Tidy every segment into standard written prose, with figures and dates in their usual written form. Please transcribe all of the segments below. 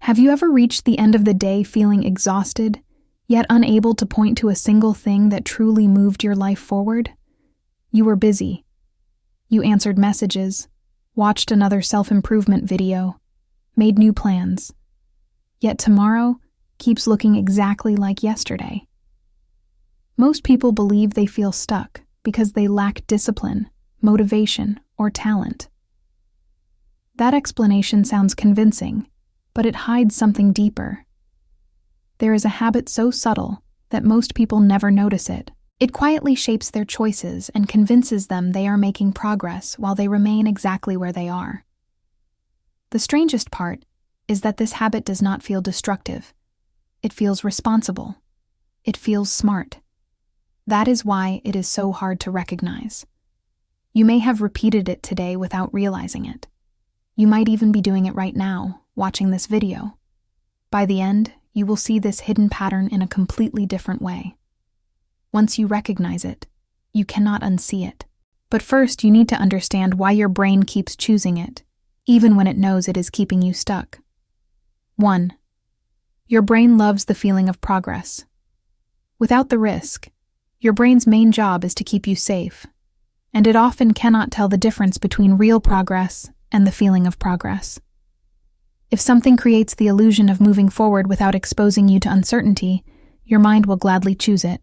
Have you ever reached the end of the day feeling exhausted, yet unable to point to a single thing that truly moved your life forward? You were busy. You answered messages, watched another self-improvement video, made new plans. Yet tomorrow keeps looking exactly like yesterday. Most people believe they feel stuck because they lack discipline, motivation, or talent. That explanation sounds convincing, but it hides something deeper. There is a habit so subtle that most people never notice it. It quietly shapes their choices and convinces them they are making progress while they remain exactly where they are. The strangest part is that this habit does not feel destructive. It feels responsible. It feels smart. That is why it is so hard to recognize. You may have repeated it today without realizing it. You might even be doing it right now, watching this video. By the end, you will see this hidden pattern in a completely different way. Once you recognize it, you cannot unsee it. But first, you need to understand why your brain keeps choosing it, even when it knows it is keeping you stuck. 1. Your brain loves the feeling of progress. Without the risk, your brain's main job is to keep you safe, and it often cannot tell the difference between real progress and the feeling of progress. If something creates the illusion of moving forward without exposing you to uncertainty, your mind will gladly choose it.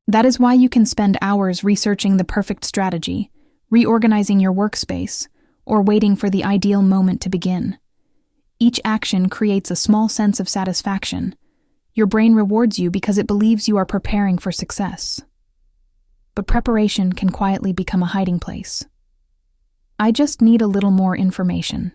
That is why you can spend hours researching the perfect strategy, reorganizing your workspace, or waiting for the ideal moment to begin. Each action creates a small sense of satisfaction. Your brain rewards you because it believes you are preparing for success. But preparation can quietly become a hiding place. I just need a little more information.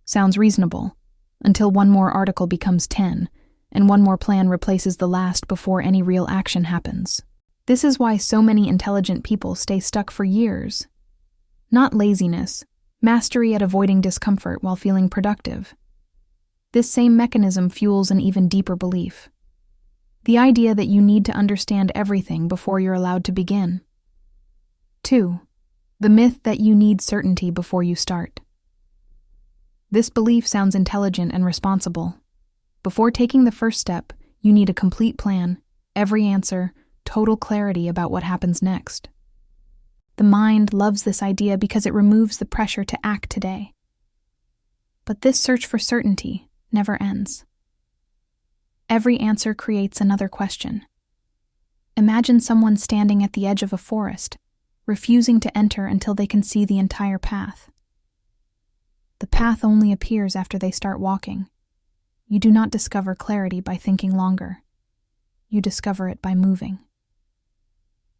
Sounds reasonable, until one more article becomes 10, and one more plan replaces the last before any real action happens. This is why so many intelligent people stay stuck for years. Not laziness, mastery at avoiding discomfort while feeling productive. This same mechanism fuels an even deeper belief. The idea that you need to understand everything before you're allowed to begin. 2. The myth that you need certainty before you start. This belief sounds intelligent and responsible. Before taking the first step, you need a complete plan, every answer, total clarity about what happens next. The mind loves this idea because it removes the pressure to act today. But this search for certainty never ends. Every answer creates another question. Imagine someone standing at the edge of a forest, refusing to enter until they can see the entire path. The path only appears after they start walking. You do not discover clarity by thinking longer. You discover it by moving.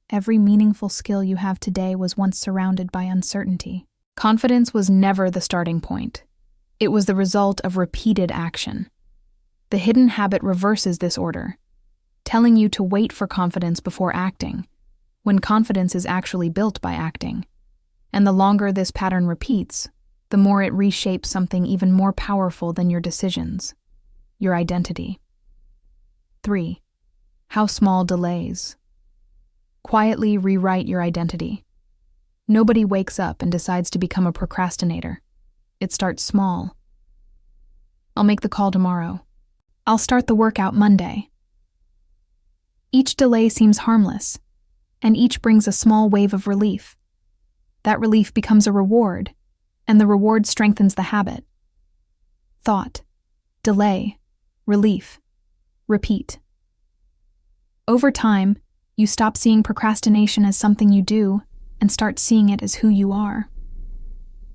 Every meaningful skill you have today was once surrounded by uncertainty. Confidence was never the starting point. It was the result of repeated action. The hidden habit reverses this order, telling you to wait for confidence before acting, when confidence is actually built by acting. And the longer this pattern repeats, the more it reshapes something even more powerful than your decisions, your identity. 3. How small delays quietly rewrite your identity. Nobody wakes up and decides to become a procrastinator. It starts small. I'll make the call tomorrow. I'll start the workout Monday. Each delay seems harmless, and each brings a small wave of relief. That relief becomes a reward, and the reward strengthens the habit. Thought, delay, relief, repeat. Over time, you stop seeing procrastination as something you do and start seeing it as who you are.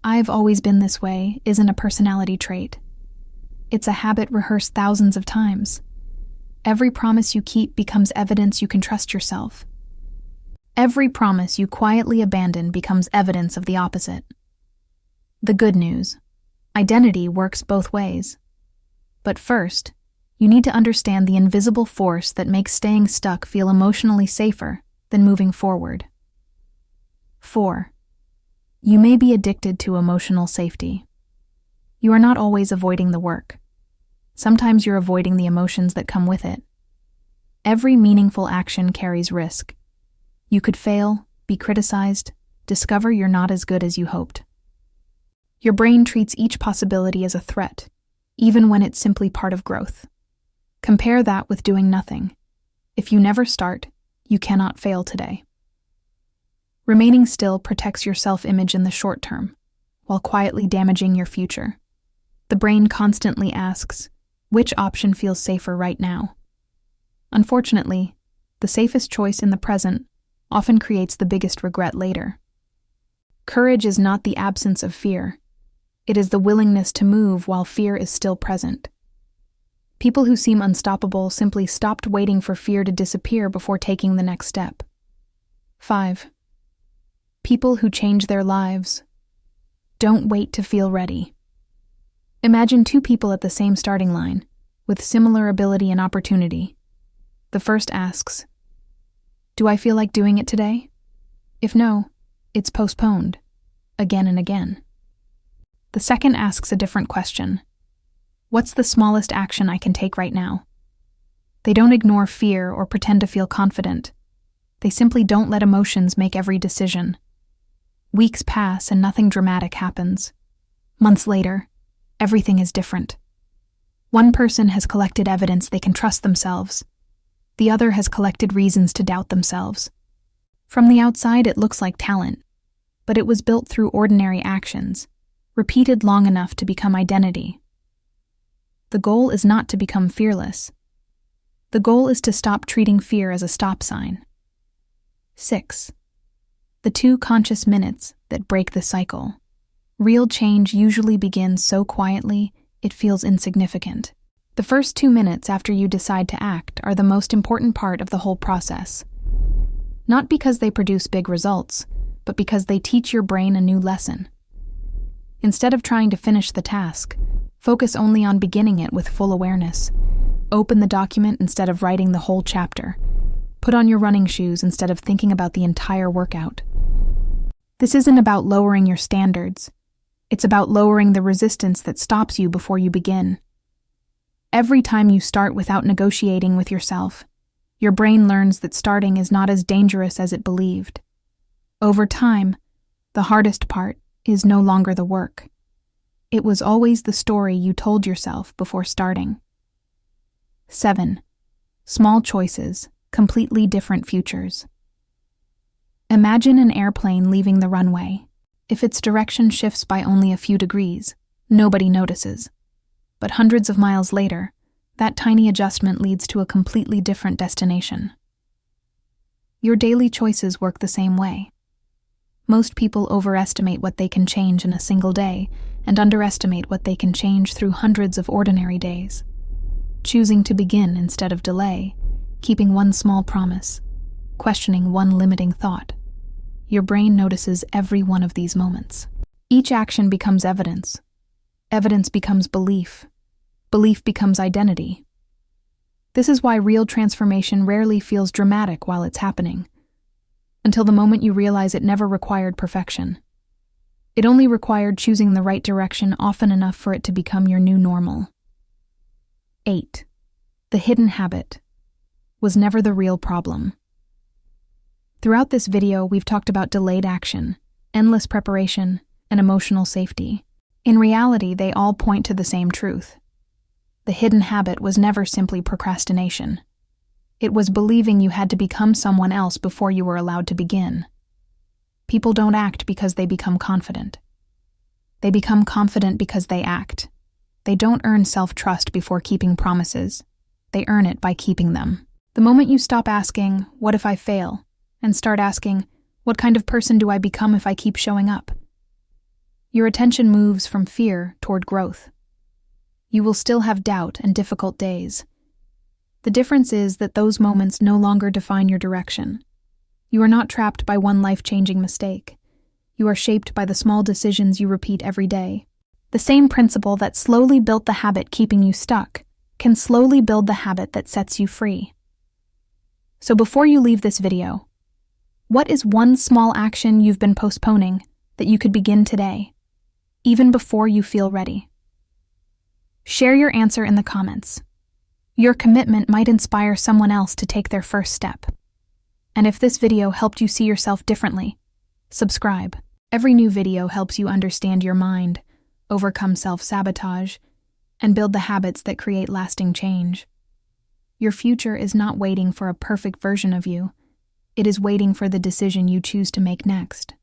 "I've always been this way" isn't a personality trait. It's a habit rehearsed thousands of times. Every promise you keep becomes evidence you can trust yourself. Every promise you quietly abandon becomes evidence of the opposite. The good news: identity works both ways. But first, you need to understand the invisible force that makes staying stuck feel emotionally safer than moving forward. 4. You may be addicted to emotional safety. You are not always avoiding the work. Sometimes you're avoiding the emotions that come with it. Every meaningful action carries risk. You could fail, be criticized, discover you're not as good as you hoped. Your brain treats each possibility as a threat, even when it's simply part of growth. Compare that with doing nothing. If you never start, you cannot fail today. Remaining still protects your self-image in the short term, while quietly damaging your future. The brain constantly asks, which option feels safer right now? Unfortunately, the safest choice in the present often creates the biggest regret later. Courage is not the absence of fear. It is the willingness to move while fear is still present. People who seem unstoppable simply stopped waiting for fear to disappear before taking the next step. 5. People who change their lives. Don't wait to feel ready. Imagine two people at the same starting line, with similar ability and opportunity. The first asks, "Do I feel like doing it today?" If no, it's postponed, again and again. The second asks a different question. What's the smallest action I can take right now? They don't ignore fear or pretend to feel confident. They simply don't let emotions make every decision. Weeks pass and nothing dramatic happens. Months later, everything is different. One person has collected evidence they can trust themselves. The other has collected reasons to doubt themselves. From the outside, it looks like talent, but it was built through ordinary actions, repeated long enough to become identity. The goal is not to become fearless. The goal is to stop treating fear as a stop sign. 6. The 2 conscious minutes that break the cycle. Real change usually begins so quietly, it feels insignificant. The first 2 minutes after you decide to act are the most important part of the whole process. Not because they produce big results, but because they teach your brain a new lesson. Instead of trying to finish the task, focus only on beginning it with full awareness. Open the document instead of writing the whole chapter. Put on your running shoes instead of thinking about the entire workout. This isn't about lowering your standards. It's about lowering the resistance that stops you before you begin. Every time you start without negotiating with yourself, your brain learns that starting is not as dangerous as it believed. Over time, the hardest part is no longer the work. It was always the story you told yourself before starting. 7. Small choices, completely different futures. Imagine an airplane leaving the runway. If its direction shifts by only a few degrees, nobody notices. But hundreds of miles later, that tiny adjustment leads to a completely different destination. Your daily choices work the same way. Most people overestimate what they can change in a single day and underestimate what they can change through hundreds of ordinary days. Choosing to begin instead of delay, keeping one small promise, questioning one limiting thought. Your brain notices every one of these moments. Each action becomes evidence. Evidence becomes belief. Belief becomes identity. This is why real transformation rarely feels dramatic while it's happening, until the moment you realize it never required perfection. It only required choosing the right direction often enough for it to become your new normal. 8. The hidden habit was never the real problem. Throughout this video, we've talked about delayed action, endless preparation, and emotional safety. In reality, they all point to the same truth. The hidden habit was never simply procrastination. It was believing you had to become someone else before you were allowed to begin. People don't act because they become confident. They become confident because they act. They don't earn self-trust before keeping promises. They earn it by keeping them. The moment you stop asking, "What if I fail?" and start asking, "What kind of person do I become if I keep showing up?" your attention moves from fear toward growth. You will still have doubt and difficult days. The difference is that those moments no longer define your direction. You are not trapped by one life-changing mistake. You are shaped by the small decisions you repeat every day. The same principle that slowly built the habit keeping you stuck can slowly build the habit that sets you free. So before you leave this video, what is one small action you've been postponing that you could begin today, even before you feel ready? Share your answer in the comments. Your commitment might inspire someone else to take their first step. And if this video helped you see yourself differently, subscribe. Every new video helps you understand your mind, overcome self-sabotage, and build the habits that create lasting change. Your future is not waiting for a perfect version of you. It is waiting for the decision you choose to make next.